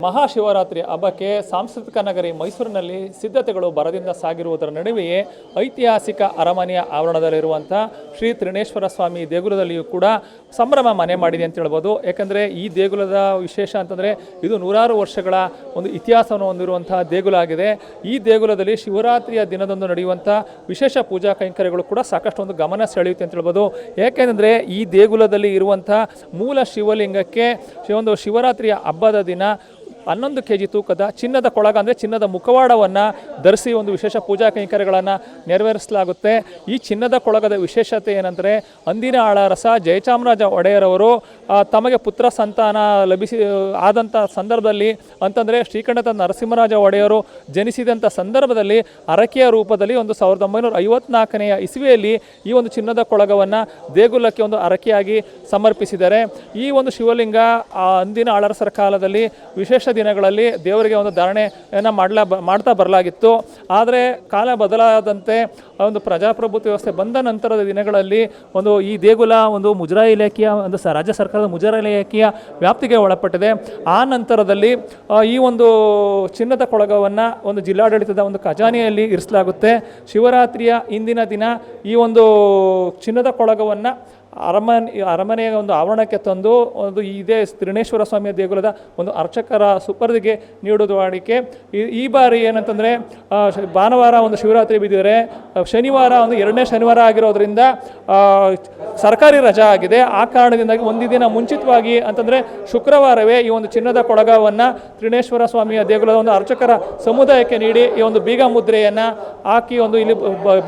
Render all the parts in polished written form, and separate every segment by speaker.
Speaker 1: ಮಹಾಶಿವರಾತ್ರಿ ಹಬ್ಬಕ್ಕೆ ಸಾಂಸ್ಕೃತಿಕ ನಗರಿ ಮೈಸೂರಿನಲ್ಲಿ ಸಿದ್ಧತೆಗಳು ಭರದಿಂದ ಸಾಗಿರುವುದರ ನಡುವೆಯೇ ಐತಿಹಾಸಿಕ ಅರಮನೆಯ ಆವರಣದಲ್ಲಿರುವಂಥ ಶ್ರೀ ತ್ರಿನೇಶ್ವರ ಸ್ವಾಮಿ ದೇಗುಲದಲ್ಲಿಯೂ ಕೂಡ ಸಂಭ್ರಮ ಮನೆ ಮಾಡಿದೆ ಅಂತ ಹೇಳ್ಬೋದು. ಯಾಕಂದರೆ ಈ ದೇಗುಲದ ವಿಶೇಷ ಅಂತಂದರೆ ಇದು ನೂರಾರು ವರ್ಷಗಳ ಒಂದು ಇತಿಹಾಸವನ್ನು ಹೊಂದಿರುವಂಥ ದೇಗುಲ ಆಗಿದೆ. ಈ ದೇಗುಲದಲ್ಲಿ ಶಿವರಾತ್ರಿಯ ದಿನದಂದು ನಡೆಯುವಂಥ ವಿಶೇಷ ಪೂಜಾ ಕೈಂಕರ್ಯಗಳು ಕೂಡ ಸಾಕಷ್ಟು ಒಂದು ಗಮನ ಸೆಳೆಯುತ್ತೆ ಅಂತ ಹೇಳ್ಬೋದು. ಯಾಕೆಂದರೆ ಈ ದೇಗುಲದಲ್ಲಿ ಇರುವಂಥ ಮೂಲ ಶಿವಲಿಂಗಕ್ಕೆ ಒಂದು ಶಿವರಾತ್ರಿಯ ಹಬ್ಬದ ದಿನ 11 kg ತೂಕದ ಚಿನ್ನದ ಕೊಳಗ ಅಂದರೆ ಚಿನ್ನದ ಮುಖವಾಡವನ್ನು ಧರಿಸಿ ಒಂದು ವಿಶೇಷ ಪೂಜಾ ಕೈಂಕರ್ಯಗಳನ್ನು ನೆರವೇರಿಸಲಾಗುತ್ತೆ. ಈ ಚಿನ್ನದ ಕೊಳಗದ ವಿಶೇಷತೆ ಏನಂದರೆ ಅಂದಿನ ಆಳರಸ ಜಯಚಾಮರಾಜ ಒಡೆಯರವರು ತಮಗೆ ಪುತ್ರ ಸಂತಾನ ಆದಂಥ ಸಂದರ್ಭದಲ್ಲಿ ಅಂತಂದರೆ ಶ್ರೀಕಂಠ ನರಸಿಂಹರಾಜ ಒಡೆಯರು ಜನಿಸಿದಂಥ ಸಂದರ್ಭದಲ್ಲಿ ಹರಕೆಯ ರೂಪದಲ್ಲಿ ಒಂದು 1954ನೇ ಇಸವಿಯಲ್ಲಿ ಈ ಒಂದು ಚಿನ್ನದ ಕೊಳಗವನ್ನು ದೇಗುಲಕ್ಕೆ ಒಂದು ಹರಕೆಯಾಗಿ ಸಮರ್ಪಿಸಿದ್ದಾರೆ. ಈ ಒಂದು ಶಿವಲಿಂಗ ಅಂದಿನ ಆಳರಸರ ಕಾಲದಲ್ಲಿ ವಿಶೇಷ ದಿನಗಳಲ್ಲಿ ದೇವರಿಗೆ ಒಂದು ಧಾರಣೆಯನ್ನು ಮಾಡ್ತಾ ಬರಲಾಗಿತ್ತು. ಆದರೆ ಕಾಲ ಬದಲಾದಂತೆ ಒಂದು ಪ್ರಜಾಪ್ರಭುತ್ವ ವ್ಯವಸ್ಥೆ ಬಂದ ನಂತರದ ದಿನಗಳಲ್ಲಿ ಒಂದು ಈ ದೇಗುಲ ಒಂದು ಮುಜರಾಯಿ ಇಲಾಖೆಯ ಒಂದು ರಾಜ್ಯ ಸರ್ಕಾರದ ಮುಜರಾಯಿ ಇಲಾಖೆಯ ವ್ಯಾಪ್ತಿಗೆ ಒಳಪಟ್ಟಿದೆ. ಆ ನಂತರದಲ್ಲಿ ಈ ಒಂದು ಚಿನ್ನದ ಕೊಳಗವನ್ನು ಒಂದು ಜಿಲ್ಲಾಡಳಿತದ ಒಂದು ಖಜಾನೆಯಲ್ಲಿ ಇರಿಸಲಾಗುತ್ತೆ. ಶಿವರಾತ್ರಿಯ ಇಂದಿನ ದಿನ ಈ ಒಂದು ಚಿನ್ನದ ಕೊಳಗವನ್ನು ಅರಮನೆಯ ಒಂದು ಆವರಣಕ್ಕೆ ತಂದು ಒಂದು ಇದೇ ತ್ರಿನೇಶ್ವರ ಸ್ವಾಮಿಯ ದೇಗುಲದ ಒಂದು ಅರ್ಚಕರ ಸುಪರ್ದಿಗೆ ನೀಡೋದು ವಾಡಿಕೆ. ಈ ಬಾರಿ ಏನಂತಂದರೆ ಭಾನುವಾರ ಒಂದು ಶಿವರಾತ್ರಿ ಬಿದ್ದಿದ್ದಾರೆ, ಶನಿವಾರ ಒಂದು 2ನೇ ಶನಿವಾರ ಆಗಿರೋದ್ರಿಂದ ಸರ್ಕಾರಿ ರಜಾ ಆಗಿದೆ. ಆ ಕಾರಣದಿಂದಾಗಿ ಒಂದು ದಿನ ಮುಂಚಿತವಾಗಿ ಅಂತಂದರೆ ಶುಕ್ರವಾರವೇ ಈ ಒಂದು ಚಿನ್ನದ ಕೊಳಗವನ್ನು ತ್ರಿನೇಶ್ವರ ಸ್ವಾಮಿಯ ದೇಗುಲದ ಒಂದು ಅರ್ಚಕರ ಸಮುದಾಯಕ್ಕೆ ನೀಡಿ ಈ ಒಂದು ಬೀಗ ಮುದ್ರೆಯನ್ನು ಹಾಕಿ ಒಂದು ಇಲ್ಲಿ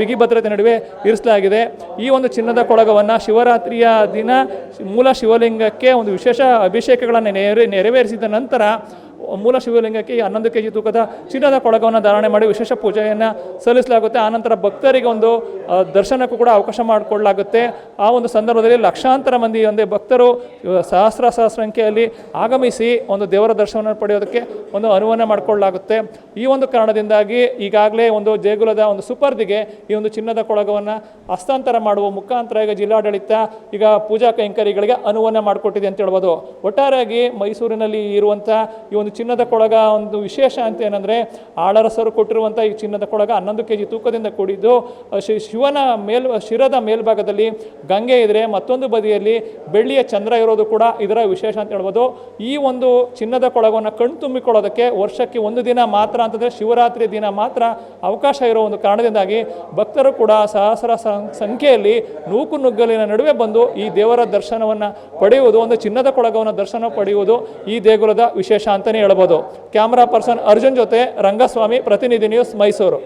Speaker 1: ಬಿಗಿ ಭದ್ರತೆ ನಡುವೆ ಇರಿಸಲಾಗಿದೆ. ಈ ಒಂದು ಚಿನ್ನದ ಕೊಳಗವನ್ನು ಶಿವರಾತ್ರಿಯ ದಿನ ಮೂಲ ಶಿವಲಿಂಗಕ್ಕೆ ಒಂದು ವಿಶೇಷ ಅಭಿಷೇಕಗಳನ್ನು ನೆರವೇರಿಸಿದ ನಂತರ ಮೂಲ ಶಿವಲಿಂಗಕ್ಕೆ 11 kg ತೂಕದ ಚಿನ್ನದ ಕೊಳಗವನ್ನು ಧಾರಣೆ ಮಾಡಿ ವಿಶೇಷ ಪೂಜೆಯನ್ನು ಸಲ್ಲಿಸಲಾಗುತ್ತೆ. ಆನಂತರ ಭಕ್ತರಿಗೆ ಒಂದು ದರ್ಶನಕ್ಕೂ ಕೂಡ ಅವಕಾಶ ಮಾಡಿಕೊಳ್ಳಲಾಗುತ್ತೆ. ಆ ಒಂದು ಸಂದರ್ಭದಲ್ಲಿ ಲಕ್ಷಾಂತರ ಮಂದಿ ಅಂದರೆ ಭಕ್ತರು ಸಹಸ್ರ ಸಂಖ್ಯೆಯಲ್ಲಿ ಆಗಮಿಸಿ ಒಂದು ದೇವರ ದರ್ಶನವನ್ನು ಪಡೆಯೋದಕ್ಕೆ ಒಂದು ಅನುವನ್ನು ಮಾಡಿಕೊಳ್ಳಲಾಗುತ್ತೆ. ಈ ಒಂದು ಕಾರಣದಿಂದಾಗಿ ಈಗಾಗಲೇ ಒಂದು ದೇಗುಲದ ಒಂದು ಸುಪರ್ದಿಗೆ ಈ ಒಂದು ಚಿನ್ನದ ಕೊಳಗವನ್ನು ಹಸ್ತಾಂತರ ಮಾಡುವ ಮುಖಾಂತರ ಈಗ ಜಿಲ್ಲಾಡಳಿತ ಈಗ ಪೂಜಾ ಕೈಂಕರ್ಯಗಳಿಗೆ ಅನುವನ್ನು ಮಾಡಿಕೊಟ್ಟಿದೆ ಅಂತ ಹೇಳ್ಬೋದು. ಒಟ್ಟಾರೆಯಾಗಿ ಮೈಸೂರಿನಲ್ಲಿ ಇರುವಂಥ ಈ ಒಂದು ಚಿನ್ನದ ಕೊಳಗ ಒಂದು ವಿಶೇಷ ಅಂತ ಏನಂದರೆ ಆಳರಸರು ಕೊಟ್ಟಿರುವಂಥ ಈ ಚಿನ್ನದ ಕೊಳಗ 11 kg ತೂಕದಿಂದ ಕೂಡಿದ್ದು ಶಿವನ ಶಿರದ ಮೇಲ್ಭಾಗದಲ್ಲಿ ಗಂಗೆ ಇದ್ದರೆ ಮತ್ತೊಂದು ಬದಿಯಲ್ಲಿ ಬೆಳ್ಳಿಯ ಚಂದ್ರ ಇರೋದು ಕೂಡ ಇದರ ವಿಶೇಷ ಅಂತ ಹೇಳ್ಬೋದು. ಈ ಒಂದು ಚಿನ್ನದ ಕೊಳಗವನ್ನು ಕಣ್ತುಂಬಿಕೊಳ್ಳೋದಕ್ಕೆ ವರ್ಷಕ್ಕೆ ಒಂದು ದಿನ ಮಾತ್ರ ಅಂತಂದರೆ ಶಿವರಾತ್ರಿ ದಿನ ಮಾತ್ರ ಅವಕಾಶ ಇರೋ ಒಂದು ಕಾರಣದಿಂದಾಗಿ ಭಕ್ತರು ಕೂಡ ಸಹಸ್ರ ಸಂಖ್ಯೆಯಲ್ಲಿ ನೂಕುನುಗ್ಗಲಿನ ನಡುವೆ ಬಂದು ಈ ದೇವರ ದರ್ಶನವನ್ನು ಪಡೆಯುವುದು, ಒಂದು ಚಿನ್ನದ ಕೊಳಗವನ್ನು ದರ್ಶನ ಪಡೆಯುವುದು ಈ ದೇಗುಲದ ವಿಶೇಷ ಅಂತಲೇ ಹೇಳ್ಬೋದು. ಕ್ಯಾಮರಾ ಪರ್ಸನ್ ಅರ್ಜುನ್ ಜೊತೆ ರಂಗಸ್ವಾಮಿ, ಪ್ರತಿನಿಧಿ ನ್ಯೂಸ್, ಮೈಸೂರು.